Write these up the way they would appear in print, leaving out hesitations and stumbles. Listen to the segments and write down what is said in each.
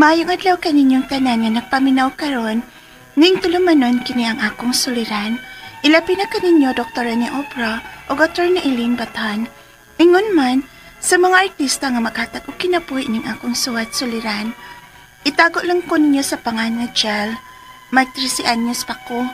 Mayong adlaw kaninyong tanan nga nagpaminaw karon, ning tulumanon kini ang akong suliran. Ilapi na kaninyo Dr. Rene Obra o Dr. na Eileen Batan. Ingon man, sa mga artista nga makatag o kinapuhi ning akong suwat suliran. Itago lang ko ninyo sa pangan nga Jel. Mag 13 anyos pa ko.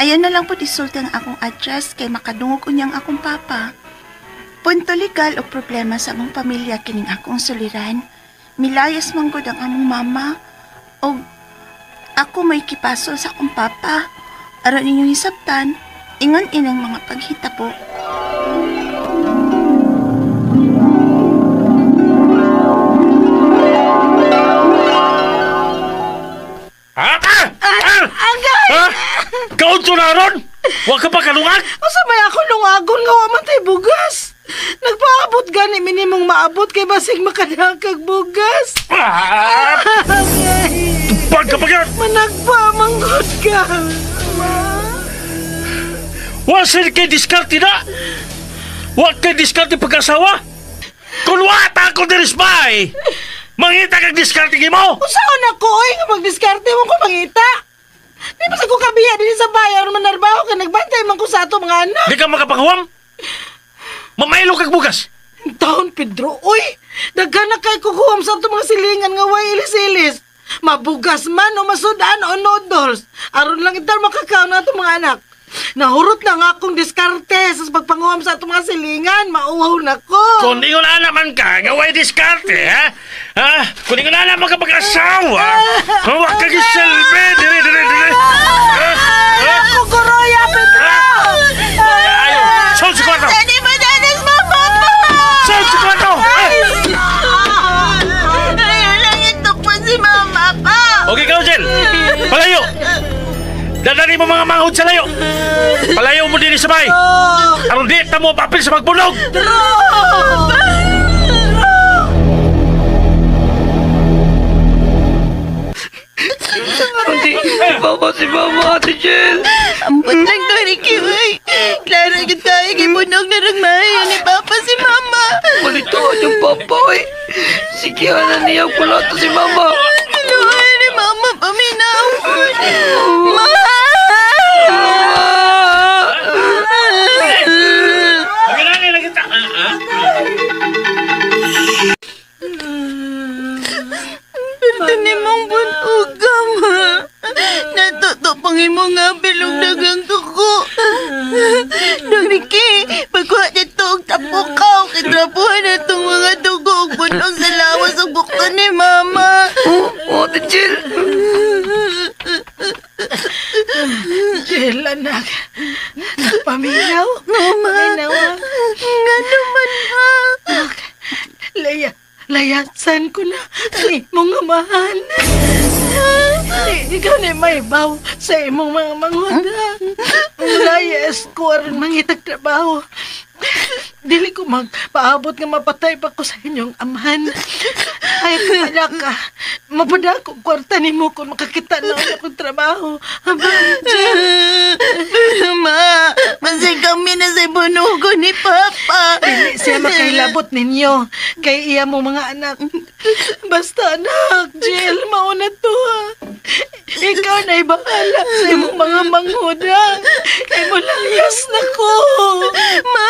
Ayan na lang po isulti ang akong address kay makadungog unyang akong papa. Punto legal o problema sa among pamilya kining akong suliran. Milayas manggod ang among mama o ako may kipaso sa akong papa. Aron ninyong hisabtan, ingon inang mga paghitabo. Kaunto na ron! Huwag ka pa kalungan! Asa may ako lungagon nga waman tay bugas? Nagpaabot gani minimong maabot kay basig makadakag bugas. Tupag ka pa yan! Managpamanggod ka. Wasin kay diskarte na! Huwag kay diskarte pag-asawa! Kung wata ako dirisbay! Mangita kag diskarte mo! Usaon ako oy nga magdiskarte mo ko mangita. Di ba sa ko kabiya din sa bayan manarbaho ka nagbantay man ko sa ato mga anak. Di ka makapanguwam? Mamaylo kag bugas! Taon Pedro, uy! Daghan na kay kukuham sa ato mga silingan nga way ilis-ilis. Mabugas man o masudan o noodles. Aron lang itar makakaon na ato mga anak. Nahurot na nga akong diskarte sa pagpanguham sa ato mga silingan. Mauhaw na ko. Kung di ko na naman ka, ngaway diskarte, ha? Ha? Kung di ko na naman ka pag-asawa, huwag ka giselbe, dire. Ako kuroya, Pedro! Ayaw, saan si Kwarto? Dali ba danas mama pa? Saan si Kwarto? Ayaw lang ito pa si mama pa. Okay, Kaujel, palayo! Dadali mo mga manghod sa layo! Palayo mo din sa bay! Aron di, tamo papil sa magbunog! Mama, si Mama, Ate Jel. Ambot lang to, Ricky, uy. Klara yun tayo, kibunog na rin mayo ni Papa si Mama. Malito yung papa, eh. Sige, anan niya pula to si Mama. Kaluhan ni Mama, paminaw. Ma! Pagkailangan na kita! Pero ni mong bunugam, ha? Natuto pang imo nga bilog dagang tuko. Dong Ricky, pagkuha dito og tapukaw, kitrapuhan na itong mga dugo og bunog sa lawas og bukto ni Mama. Oh, Ate Jel. Jel, anak. Nagpaminaw? Mama, nga naman, ha? Layasan ko na ang imong amahan. Ikaw na may baw sa imong mga manguda. Layas ko aron mangitag trabaho. Dili ko magpaabot nga mapatay pa ko sa inyong amahan. Ay, kaya ka. Mapada ko kwarta ni mo kung makakita na akong trabaho. Ma, masay kami na sa bunugo ni Papa. Dili siya makailabot ninyo. Kay iya mo mga anak. Basta anak, Jill, mauna to ha. Ikaw na'y bahala sa imong mga manghuda. Kay mo layas na ko. Ma!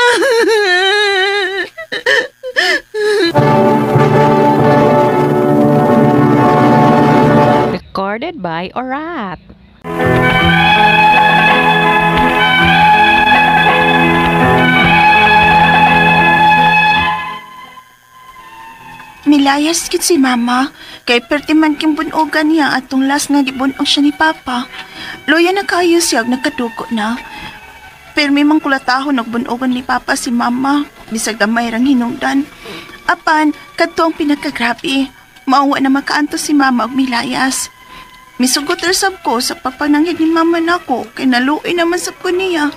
Recorded by Orat. Milayas kit si Mama, kay perti man kim bunogan niya atong last nga gibunog siya ni Papa. Loya na kayo siya nagkaduko na. Pero may mangkulatahon nagbunogan ni Papa si Mama, bisag gamay rang hinungdan. Apan, kadto ang pinakagrabe, mauwa na makaanto si Mama og milayas. Misugot rasab ko sa papanangin ni Mama nako, kay naluoy naman sab ko niya.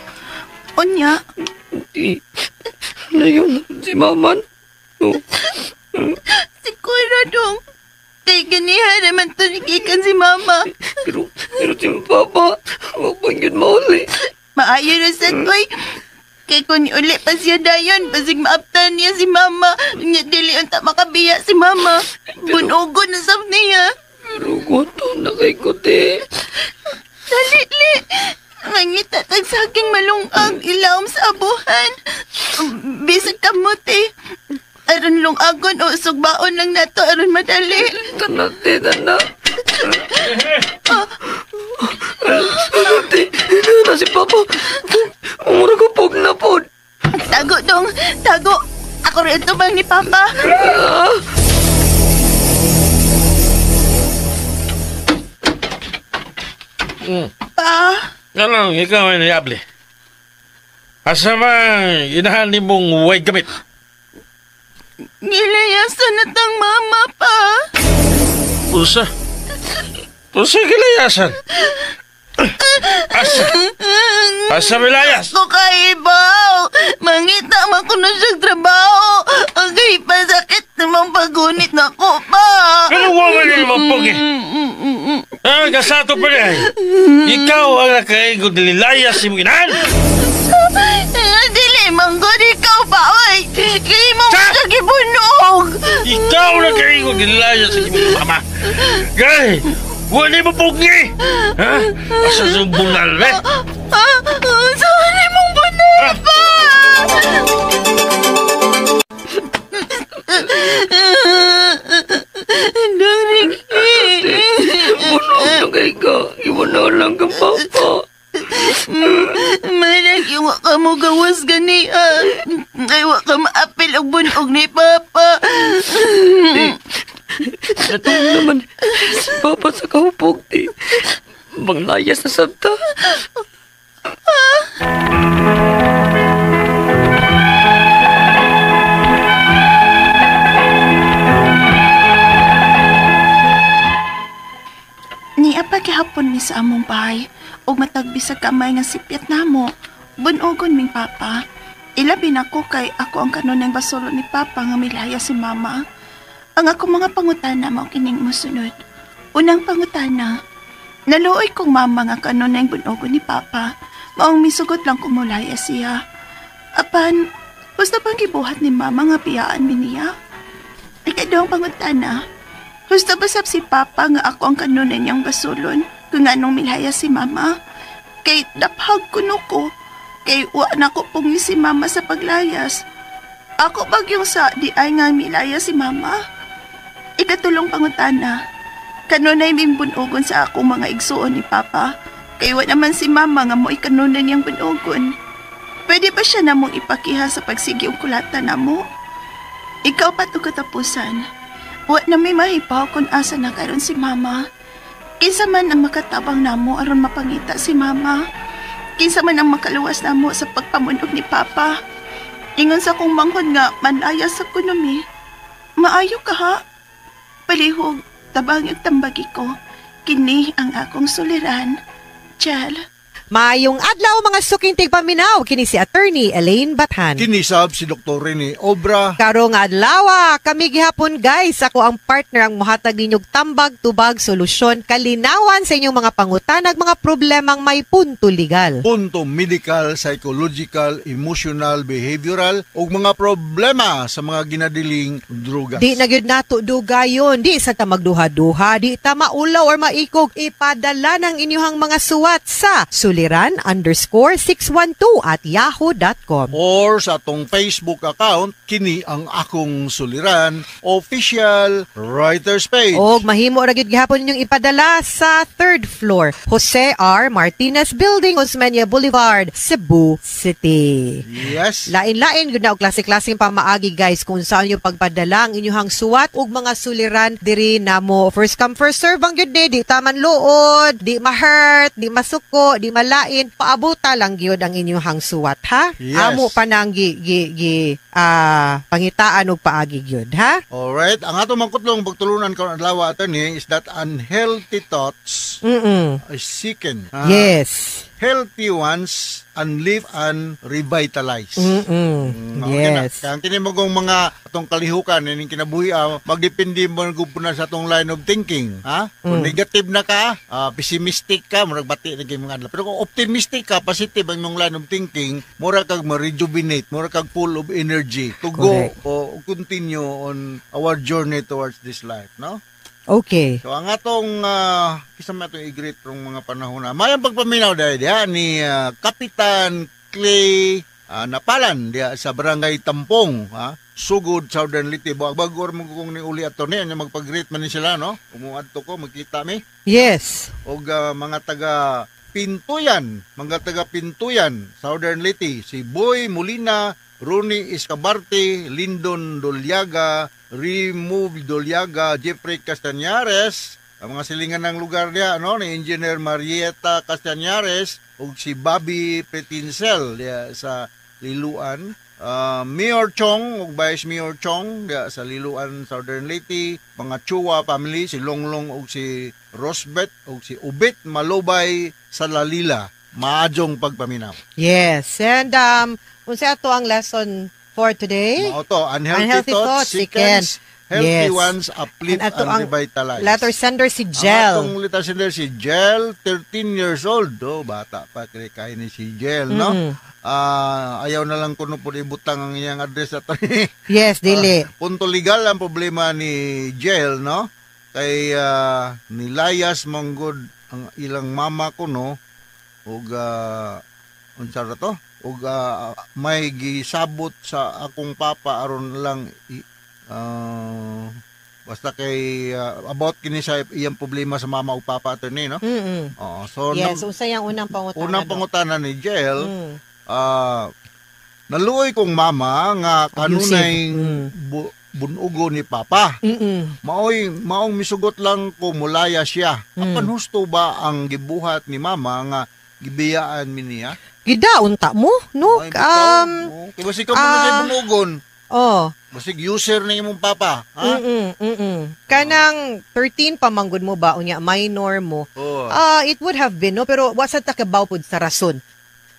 Onya, Layo na si Mama. Oh. siguro dong. Kay ganihan naman to nikikan si Mama. Pero si Papa, huwag bang yun mauli. Maayo na sa toy. Kay kung uli pa siya dayon, basig maaptan niya si Mama. Nya dili unta makabiya si Mama. Bunugon na sab niya. Pero kwarta na kay ko, te. Dali, li. Mangita tag saking malungag ilawom sa abuhan. Bisag kamuti. Aron lungagon o sugbaon lang nato aron madali. Tanak, te, tanak. Te, ina na si Papa. Umura ko pog na po. Tago dong, tago. Ako rin ito bang ni Papa? Pa? Ano, ikaw ay nayable. Asa man, inahan ni mong way gamit. Nilayasan na tang mama pa. Usa gilayasan. Asa milayas? Ko kaibaw. Mangita man ko na siyang trabaho. Ang pasakit namang pagunit na ko pa. Pero huwag man yung mapugi. Kasato pa rin. Ikaw ang nakaigod nilayas si mong inahan. Dili, manggod ikaw pa, oy. Kaya mo sa gibunog. Ikaw na kaigod nilayas si mong mama. Gay, wala mo pugi. Ha? Asa sa bunal, eh? Saan mong bunal pa? Bunog na kay ka. Iwan na lang kang Papa. Manag, iwa ka mo gawas gani, Iwa ka maapil og bunog ni Papa. Natulog naman si Papa sa kahupog, te. Manglayas na sabta. Niya paghihapon mi sa among bahay ug matagbi sa kamay nga sipyat namo. Bunogon ming Papa. Ilabi na ko kay ako ang kanunay basolo ni Papa nga milaya si Mama. Ang ako mga pangutana mao kining mosunod. Unang pangutana, naluoy kong mama nga kanunay bunogon ni Papa. Maong misugot lang kumulaya siya. Apan, gusto pang gibuhat ni Mama nga piyaan mi niya. Ikadawang pangutana, gusto ba sab si Papa nga ako ang kanunay niyang basulon kung anong milaya si Mama? Kay daphag kuno ko, kay wa na ko pungi si Mama sa paglayas. Ako bagyong sa di ay nga milaya si Mama. Ikatulong pangutana, kanunay ming bunogon sa akong mga igsuon ni Papa, kay wa naman si Mama nga mo ikanunay niyang bunogon. Pwede ba siya namong ipakiha sa pagsigi og kulata namo? Ikaw pa to katapusan. Wa na may mahipaw kung asa na karon si Mama. Kinsa man ang makatabang namo aron mapangita si Mama. Kinsa man ang makaluwas namo sa pagpamunog ni Papa. Ingon sa kong manghod nga manaya sa kunomi. Maayo ka ha? Palihog, tabang yung tambagi ko. Kini ang akong suliran. Chal. Maayong adlaw mga suking tigpaminaw, kini si Attorney Elaine Bathan. Kinisab si Dr. Rene Obra. Karong adlaw, kami gihapon guys, ako ang partner ang muhatag ninyog tambag, tubag, solusyon, kalinawan sa inyong mga pangutanag, mga problemang may punto legal. Punto medical, psychological, emotional, behavioral o mga problema sa mga ginadiling drugas. Di na gyud nato dugayon, di sa ta magduha-duha, di ta maulaw or maikog, ipadala ng inyong mga suwat sa suliran_612@yahoo.com Or sa atong Facebook account, kini ang akong suliran, official writer's page. Og mahimo ra gyud gihapon ninyong ipadala sa 3rd floor, Jose R. Martinez Building, Osmeña Boulevard, Cebu City. Yes. Lain-lain gyud na og klase-klaseng pamaagi guys kung saan yung pagpadala ang inyong suwat ug mga suliran diri namo. First come first serve ang gyud di taman luod, di ma-hurt, di masuko, di malain, paabuta lang gyud ang inyong suwat ha. Yes. Amo pa nang pangitaan og paagi gyud ha. Alright, ang ato mangkutlong pagtulunan karon adlaw attorney is that unhealthy thoughts are sickened. Yes. Healthy ones unlive and revitalize. Yes. Kaya kini mo kung mga atong kalihukan ining kinabuhi magdepende mo gupuna sa atong line of thinking, ha? Kung negative na ka, pessimistic ka, murag bati na gyud mga adlaw. Pero kung optimistic ka, positive ang imong line of thinking, mura kag ma-rejuvenate, mura kag full of energy to Correct. go o continue on our journey towards this life, no? Okay. So ang atong kisama itong i-greet rong mga panahon na mayang pagpaminaw dahil diha ni Kapitan Clay Napalan diha sa Barangay Tampong, Sugod, Southern Leyte. Bagor mo kung ni uli ato niya magpag-greet man ni sila, no? Umuadto ko, magkita mi. Yes. O mga taga Pintuyan, Southern Leyte, si Boy Molina, Ronnie Escabarte, Lindon Dolyaga, Remove Dolyaga, Jeffrey Castañares, ang mga silingan ng lugar niya, no, ni Engineer Marieta Castañares, ug si Bobby Petincel diya sa Liluan, Mayor Chong ug Vice Mayor Chong diya sa Liluan, Southern Leyte, mga Chua family, si Longlong ug si Rosbet ug si Ubit Malubay sa Lalila. Maadjong pagpaminaw. Yes. And unsa ato ang lesson for today? Mao to, unhealthy thoughts sickens, healthy ones uplift and revitalize. Letter sender si Jel. Ang atong letter sender si Jel, 13 years old. Bata pa kay ni si Jel, no? Ayaw na lang kuno po ibutang ang iyang address ato. Yes, dili. Punto legal ang problema ni Jel, no? Kay nilayas manggod ang ilang mama ko, no? Ug unsa ra to? Ug may gisabot sa akong papa aron lang basta kay about kini sa iyang problema sa mama ug papa attorney, no? Oo, so yes, unsa yang unang pangutana? Unang pangutana ni Jel, naluoy kong mama nga kanunay bunugo ni papa. Maong misugot lang ko mulaya siya. Apan husto ba ang gibuhat ni mama nga gibiyaan mi niya? Gidaon ta mo, no? Kaya basig ka muna sa bunugon. Basig user na imong papa. Ha? Kanang 13 pamanggod mo ba, unya minor mo, it would have been, no? Pero wasa ta kabaw pod sa rason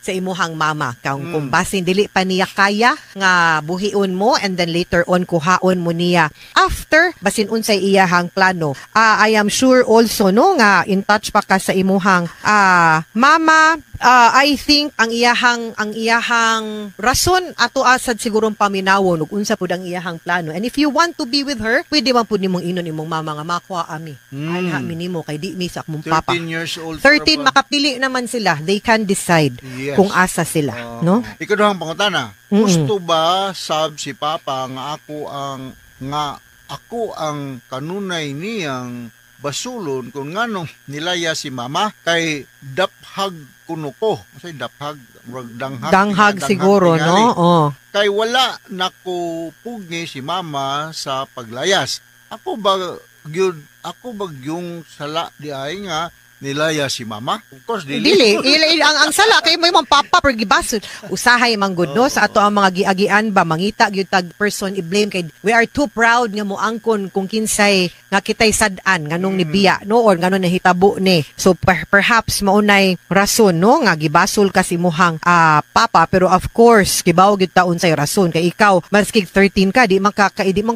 sa imuhang mama kung basin dili pa niya kaya nga buhion mo and then later on kuhaon mo niya after basin unsay iyahang plano. I am sure also, no, nga in touch pa ka sa imuhang mama. I think ang iyahang rason ato asad sigurong paminawon ug unsa pud ang iyahang plano. And if you want to be with her, pwede man pud nimong inon imong mama nga makuha ami. Anha minimo kay di mi sa akong papa. 13 years old. 13 makapili naman sila. They can decide kung asa sila, no? Ikaduhang pangutana. Gusto ba sab si papa nga ako ang kanunay niyang basulon kung nganong nilaya si mama kay daphag kuno ko. Say daphag, danghag siguro, tingali. No? Kay wala nako pugni si mama sa paglayas. Ako ba yung sala di ay nga nilaya si mama? Of course, dili. Ang sala kay mo yung papa per gibasod. Usahay man gud, no? Sa ato ang mga giagian ba mangita gyud tag person i-blame kay we are too proud nga mo angkon kung kinsay nga kitay sad-an nganong nibiya, no, or nganon nahitabo ni. So perhaps maunay rason, no, nga gibasol ka si muhang papa, pero of course gibaw gyud taon say rason kay ikaw maski 13 ka di man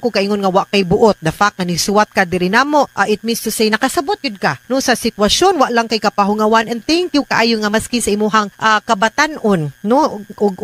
ko kaingon nga wa kay buot. The fact nga nisuwat ka diri namo, it means to say nakasabot gyud ka, no, sa sitwasyon wa lang kay kapahungawan. And thank you kaayo nga maski sa imuhang kabatan-on, no, ug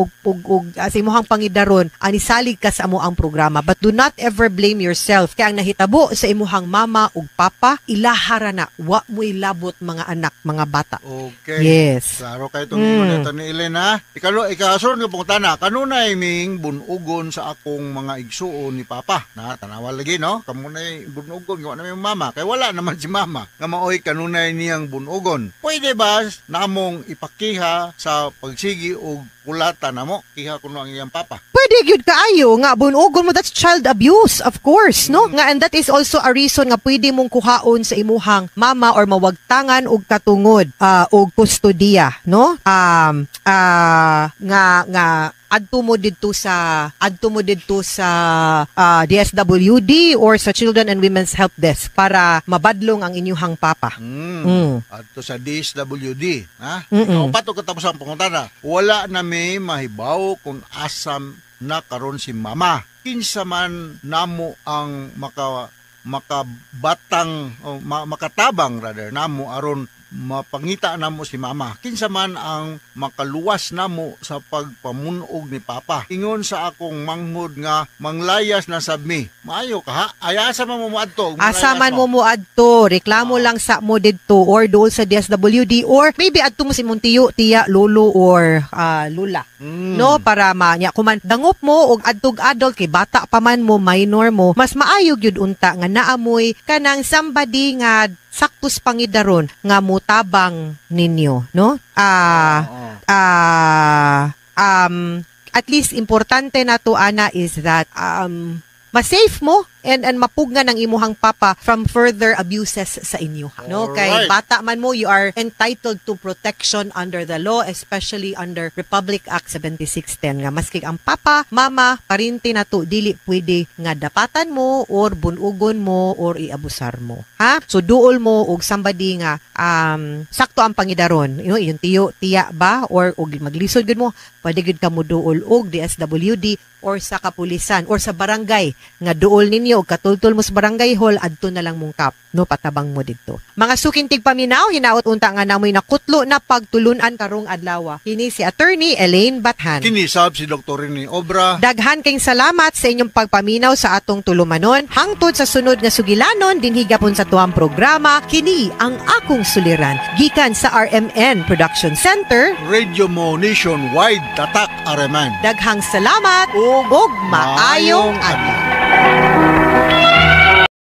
sa imuhang pangidaron anisalig ka sa amo ang programa. But do not ever blame yourself kay ang nahitabo sa imuhang mama ug papa ilahara na wa mo ilabot mga anak, mga bata. Okay. Yes. Klaro kay itong ito ni Elena. Ikasunod nga pangutana, kanunay ming bunugon sa akong mga igsuon ni papa. Na tanawa lagi, no? Kamunay bunugon wa na may mama kay wala naman si mama. Nga maoy kanunay niyang bunugon. Pwede ba namong ipakiha sa pagsigi og kulata namo? Kiha kuno ang iyang papa. Pwede gyud kaayo nga bunugon mo, that's child abuse, of course, no? Nga, and that is also a reason nga pwede mong kuhaon sa imuhang mama or mawagtangan og katungod og kustodiya, no? Nga adto mo didto sa DSWD or sa Children and Women's Help Desk para mabadlong ang inyuhang papa. Adto sa DSWD, ha? Pato katapos ang pangutana. Wala na may mahibaw kung asam na karon si mama. Kinsa man namo ang makatabang rather namo aron mapangita namo si mama. Kinsa man ang makaluwas namo sa pagpamunog ni papa. Ingon sa akong manghod nga manglayas na sabmi. Maayo ka ha? Ay asa man mo adto? Asaman mo adto, reklamo lang sa mo didto or dool sa DSWD or maybe adto mo si mong tiyo, tiya, lolo or lula. No, para manya kuman dangop mo og adtog adult kay bata pa man mo, minor mo, mas maayog yun unta nga naamoy kanang somebody nga saktos pangidaron nga mutabang ninyo, no? At least importante na to ana is that ma-safe mo and mapugna ng imuhang papa from further abuses sa inyo. No, kay Alright. bata man mo, you are entitled to protection under the law, especially under Republic Act 7610 nga maski ang papa, mama, parinti na to dili pwede nga dapatan mo or bunugon mo or iabusar mo. Ha? So duol mo og somebody nga sakto ang pangidaron. Yung tiyo, tiya ba or og maglisod gud mo, pwede gud ka mo duol og DSWD or sa kapulisan or sa barangay nga duol ninyo o katultol mo sa barangay hall adto na lang mong kap no patabang mo didto. Mga sukintig paminaw hinaot unta nga namoy nakutlo na pagtulunan karong adlaw. Kini si Attorney Elaine Bathan. Kinisab si Dr. Rene Obra. Daghan kayong salamat sa inyong pagpaminaw sa atong tulumanon. Hangtod sa sunod nga sugilanon dinhi gapon sa tuwang programa kini ang akong suliran gikan sa RMN Production Center. Radio mo nationwide tatak areman. Daghang salamat ug maayong adlaw.